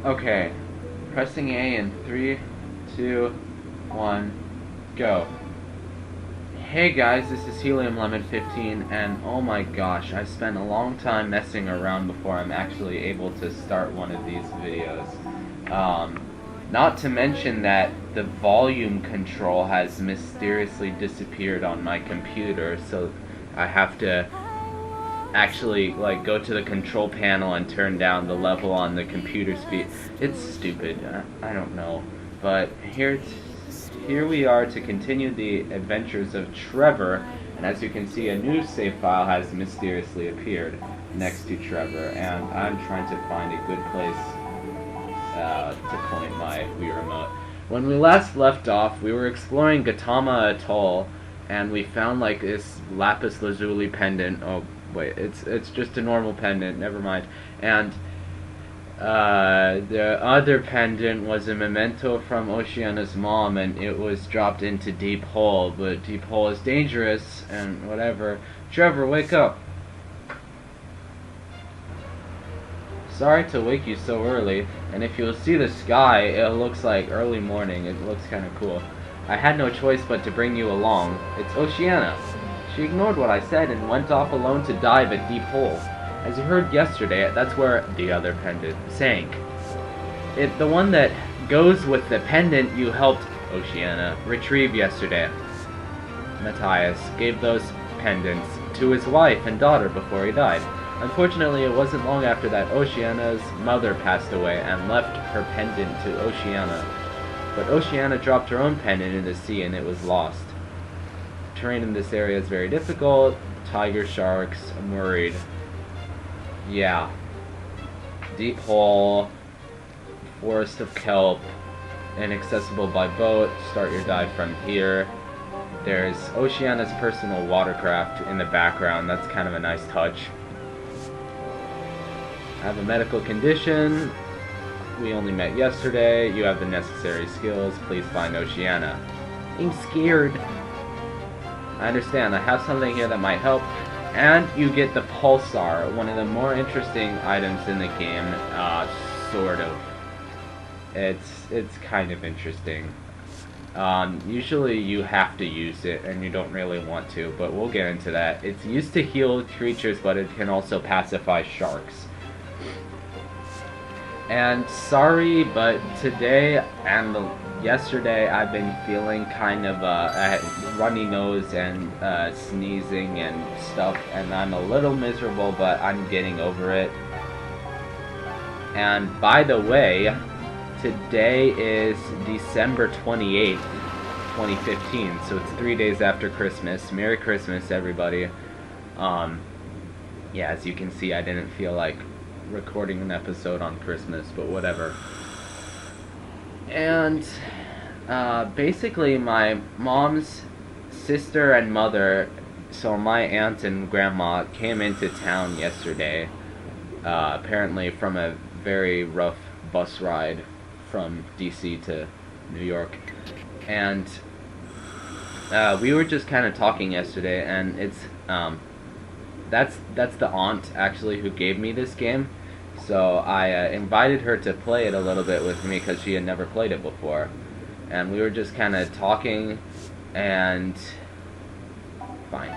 Okay, pressing A in 3, 2, 1, go. Hey guys, this is Helium Lemon 15, and oh my gosh, I spent a long time messing around before I'm actually able to start one of these videos. Not to mention that the volume control has mysteriously disappeared on my computer, so I have to actually go to the control panel and turn down the level on the computer speed. It's stupid. I don't know, but here we are to continue the adventures of Trevor, and as you can see, a new save file has mysteriously appeared next to Trevor, and I'm trying to find a good place to point my Wii remote. When we last left off, we were exploring Gautama Atoll, and we found this lapis lazuli pendant. Oh wait, it's just a normal pendant. Never mind. And the other pendant was a memento from Oceana's mom, and it was dropped into Deep Hole. But Deep Hole is dangerous, and whatever. Trevor, wake up! Sorry to wake you so early, and if you'll see the sky, it looks like early morning. It looks kind of cool. I had no choice but to bring you along. It's Oceana. She ignored what I said and went off alone to dive at Deep Hole. As you heard yesterday, that's where the other pendant sank. The one that goes with the pendant you helped Oceana retrieve yesterday. Matthias gave those pendants to his wife and daughter before he died. Unfortunately, it wasn't long after that Oceana's mother passed away and left her pendant to Oceana. But Oceana dropped her own pendant in the sea and it was lost. Terrain in this area is very difficult. Tiger sharks, I'm worried. Yeah. Deep hole, forest of kelp, inaccessible by boat. Start your dive from here. There's Oceana's personal watercraft in the background. That's kind of a nice touch. I have a medical condition. We only met yesterday. You have the necessary skills. Please find Oceana. I'm scared. I understand. I have something here that might help. And you get the pulsar, one of the more interesting items in the game. Sort of. It's kind of interesting. Usually you have to use it, and you don't really want to, but we'll get into that. It's used to heal creatures, but it can also pacify sharks. And sorry, but today and yesterday I've been feeling kind of a runny nose and sneezing and stuff, and I'm a little miserable, but I'm getting over it. And by the way, today is December 28th, 2015, so it's 3 days after Christmas. Merry Christmas, everybody. Yeah, as you can see, I didn't feel like recording an episode on Christmas, but whatever. And basically my mom's sister and mother, so my aunt and grandma, came into town yesterday, apparently from a very rough bus ride from DC to New York. And we were just kind of talking yesterday, and it's that's the aunt actually who gave me this game. So I invited her to play it a little bit with me because she had never played it before. And we were just kind of talking, and fine.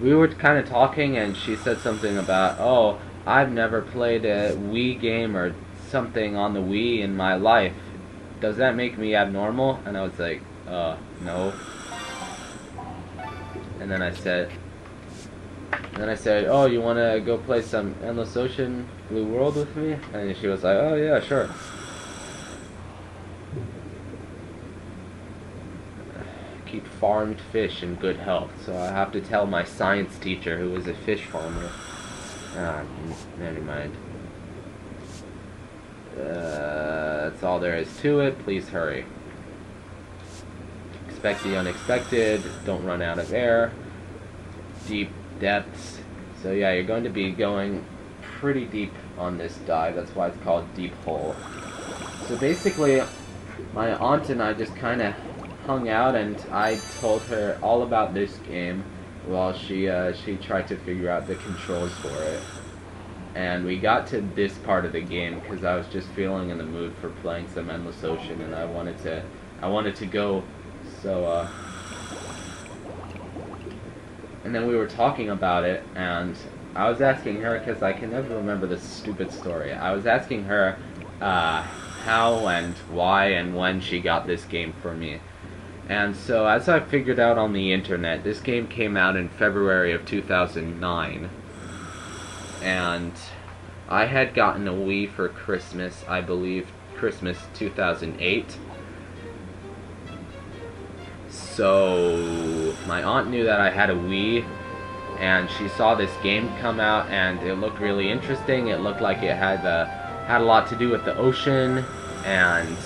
We were kind of talking, and she said something about, oh, I've never played a Wii game or something on the Wii in my life. Does that make me abnormal? And I was like, no. And then I said, oh, you want to go play some Endless Ocean Blue World with me? And she was like, oh yeah, sure. Keep farmed fish in good health. So I have to tell my science teacher, who is a fish farmer. Never mind. That's all there is to it. Please hurry. Expect the unexpected. Don't run out of air. Deep depths. So yeah, you're going to be going pretty deep on this dive. That's why it's called Deep Hole. So basically, my aunt and I just kind of hung out, and I told her all about this game while she tried to figure out the controls for it. and we got to this part of the game because I was just feeling in the mood for playing some Endless Ocean, and I wanted to go. So and then we were talking about it, and I was asking her, because I can never remember this stupid story. I was asking her how and why and when she got this game for me. And so, as I figured out on the internet, this game came out in February of 2009. And I had gotten a Wii for Christmas, I believe, Christmas 2008. So, my aunt knew that I had a Wii, and she saw this game come out, and it looked really interesting. It looked like it had a lot to do with the ocean, and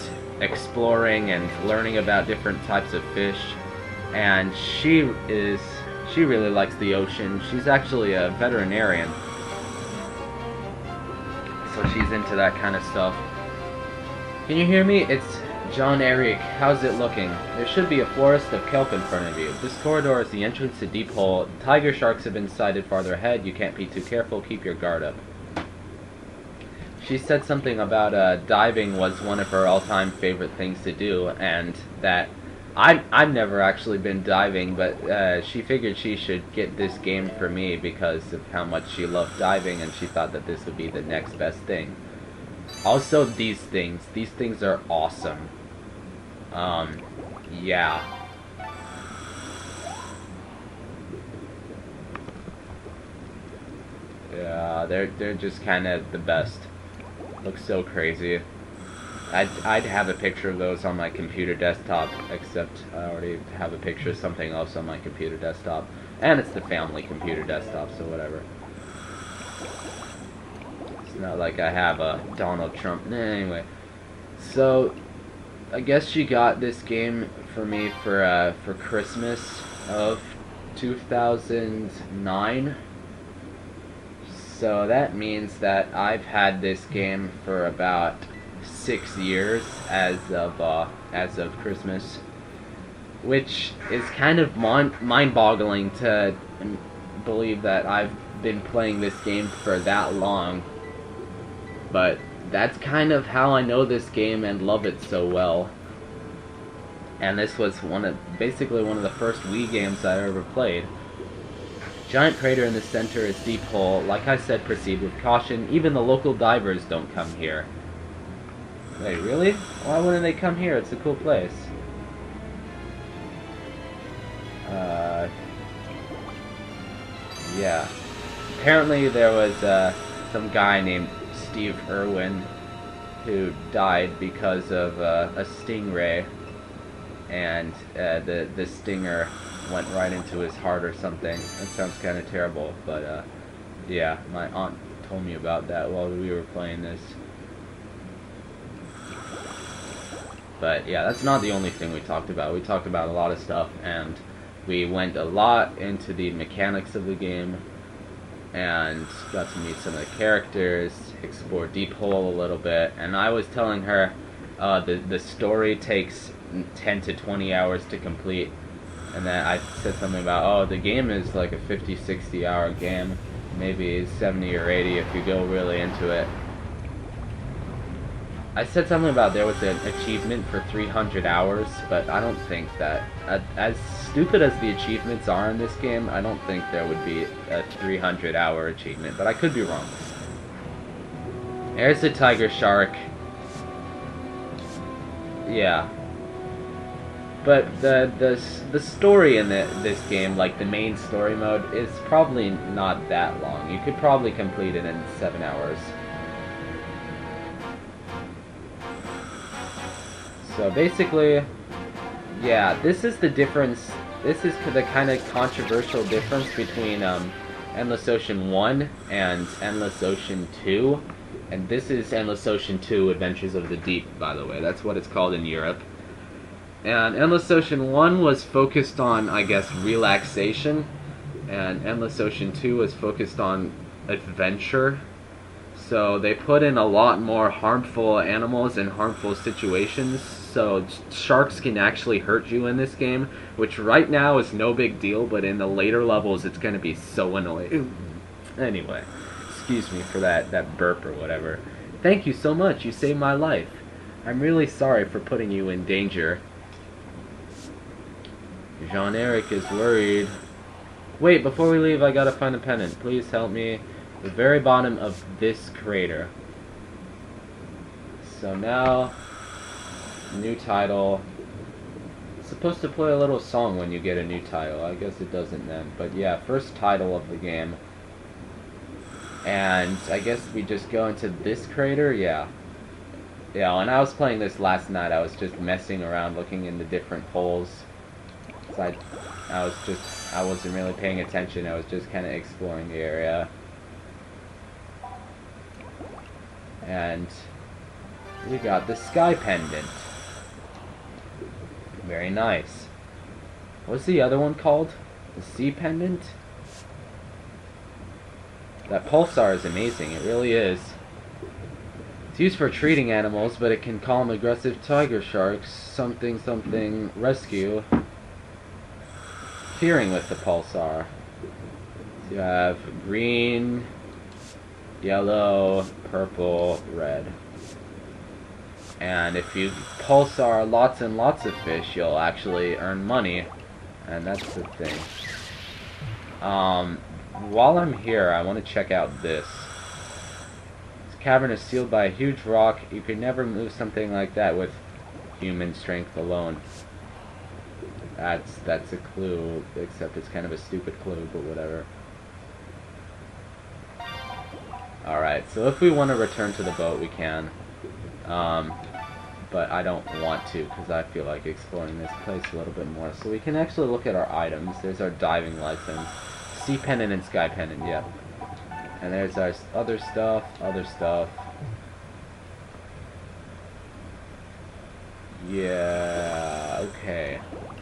exploring and learning about different types of fish. And she really likes the ocean. She's actually a veterinarian, so she's into that kind of stuff. Can you hear me? It's John Eric. How's it looking? There should be a forest of kelp in front of you. This corridor is the entrance to Deep Hole. Tiger sharks have been sighted farther ahead. You can't be too careful. Keep your guard up. She said something about diving was one of her all-time favorite things to do, and that I've never actually been diving, but she figured she should get this game for me because of how much she loved diving, and she thought that this would be the next best thing. Also, these things are awesome. Yeah. Yeah, they're just kind of the best. Looks so crazy. I'd have a picture of those on my computer desktop, except I already have a picture of something else on my computer desktop. And it's the family computer desktop, so whatever. It's not like I have a Donald Trump. Anyway, so I guess she got this game for me for Christmas of 2009. So that means that I've had this game for about 6 years as of Christmas, which is kind of mind-boggling to believe that I've been playing this game for that long. But that's kind of how I know this game and love it so well. And this was basically one of the first Wii games I ever played. Giant crater in the center is Deep Hole. Like I said, proceed with caution. Even the local divers don't come here. Wait, really? Why wouldn't they come here? It's a cool place. Yeah. Apparently there was some guy named Steve Irwin who died because of a stingray, and the stinger went right into his heart or something. That sounds kind of terrible, but yeah, my aunt told me about that while we were playing this. But yeah, that's not the only thing we talked about. We talked about a lot of stuff, and we went a lot into the mechanics of the game, and got to meet some of the characters, explore Deep Hole a little bit, and I was telling her the story takes 10 to 20 hours to complete. And then I said something about, oh, the game is like a 50, 60 hour game, maybe 70 or 80 if you go really into it. I said something about there was an achievement for 300 hours, but I don't think that, as stupid as the achievements are in this game, I don't think there would be a 300 hour achievement, but I could be wrong. There's the tiger shark. Yeah. But the story in this game, like the main story mode, is probably not that long. You could probably complete it in 7 hours. So basically, yeah, this is the difference. This is the kind of controversial difference between Endless Ocean 1 and Endless Ocean 2. And this is Endless Ocean 2 Adventures of the Deep, by the way. That's what it's called in Europe. And Endless Ocean 1 was focused on, I guess, relaxation, and Endless Ocean 2 was focused on adventure. So they put in a lot more harmful animals and harmful situations, so sharks can actually hurt you in this game, which right now is no big deal, but in the later levels it's going to be so annoying. Anyway, Excuse me for that burp or whatever. Thank you so much. You saved my life. I'm really sorry for putting you in danger. Jean-Eric is worried. Wait, before we leave, I gotta find a pennant. Please help me. The very bottom of this crater. So now, new title. It's supposed to play a little song when you get a new title. I guess it doesn't then. But yeah, first title of the game. And I guess we just go into this crater? Yeah. Yeah, when I was playing this last night, I was just messing around looking into different holes. So I wasn't really paying attention. I was just kind of exploring the area. And we got the sky pendant. Very nice. What's the other one called? The sea pendant? That pulsar is amazing. It really is. It's used for treating animals, but it can calm aggressive tiger sharks. Something rescue. Hearing with the pulsar. So you have green, yellow, purple, red. And if you pulsar lots and lots of fish, you'll actually earn money. And that's the thing. While I'm here, I want to check out this. This cavern is sealed by a huge rock. You could never move something like that with human strength alone. That's a clue, except it's kind of a stupid clue, but whatever. Alright, so if we want to return to the boat, we can. But I don't want to, because I feel like exploring this place a little bit more. So we can actually look at our items. There's our diving license. Sea pendant and sky pendant, yep. And there's our other stuff. Yeah, okay.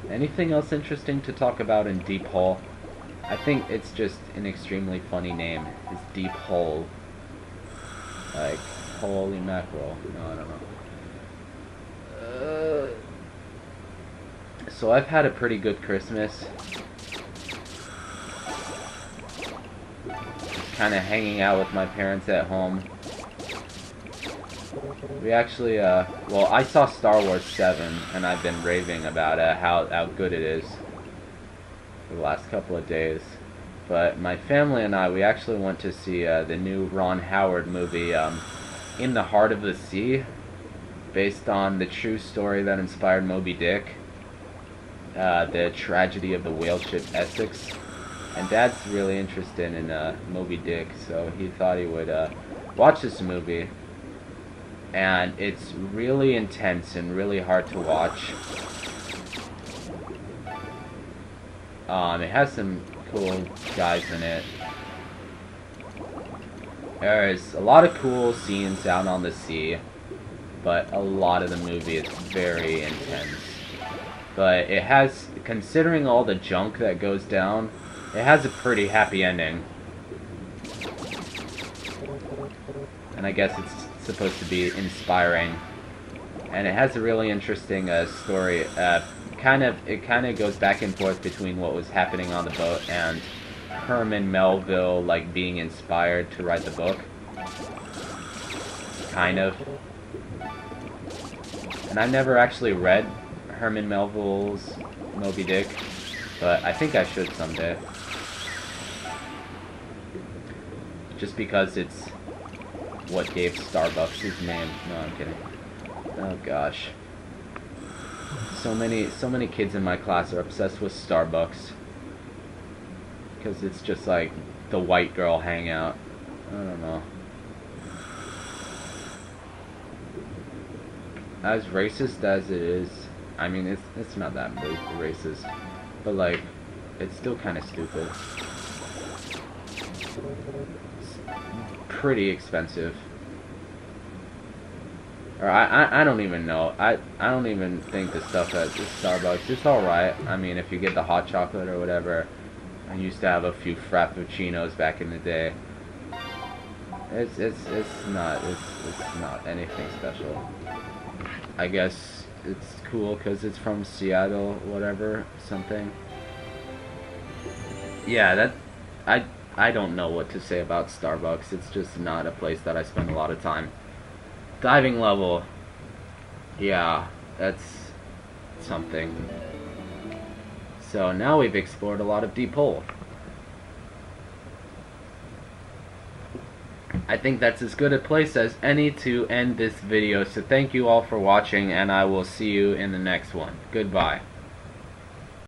Anything else interesting to talk about in Deep Hole? I think it's just an extremely funny name. It's Deep Hole. Like, holy mackerel. No, I don't know. So I've had a pretty good Christmas. Just kind of hanging out with my parents at home. We actually, well, I saw Star Wars 7, and I've been raving about how good it is for the last couple of days. But my family and I, we actually went to see the new Ron Howard movie, In the Heart of the Sea, based on the true story that inspired Moby Dick, the tragedy of the whale ship Essex. And Dad's really interested in Moby Dick, so he thought he would watch this movie. And it's really intense and really hard to watch. It has some cool guys in it. There's a lot of cool scenes out on the sea, but a lot of the movie is very intense. But it has, considering all the junk that goes down, it has a pretty happy ending. And I guess it's supposed to be inspiring. And it has a really interesting story. It kind of goes back and forth between what was happening on the boat and Herman Melville, like, being inspired to write the book. Kind of. And I've never actually read Herman Melville's Moby Dick, but I think I should someday. Just because it's what gave Starbucks his name. No, I'm kidding. Oh gosh. So many kids in my class are obsessed with Starbucks. Because it's just like the white girl hangout. I don't know. As racist as it is, I mean, it's not that racist. But like, it's still kind of stupid. Pretty expensive. Or I don't even know. I don't even think the stuff at Starbucks, it's alright. I mean, if you get the hot chocolate or whatever. I used to have a few frappuccinos back in the day. It's not anything special. I guess it's cool because it's from Seattle, whatever, something. Yeah, I don't know what to say about Starbucks. It's just not a place that I spend a lot of time. Diving level. Yeah, that's something. So now we've explored a lot of deep hole. I think that's as good a place as any to end this video. So thank you all for watching, and I will see you in the next one. Goodbye.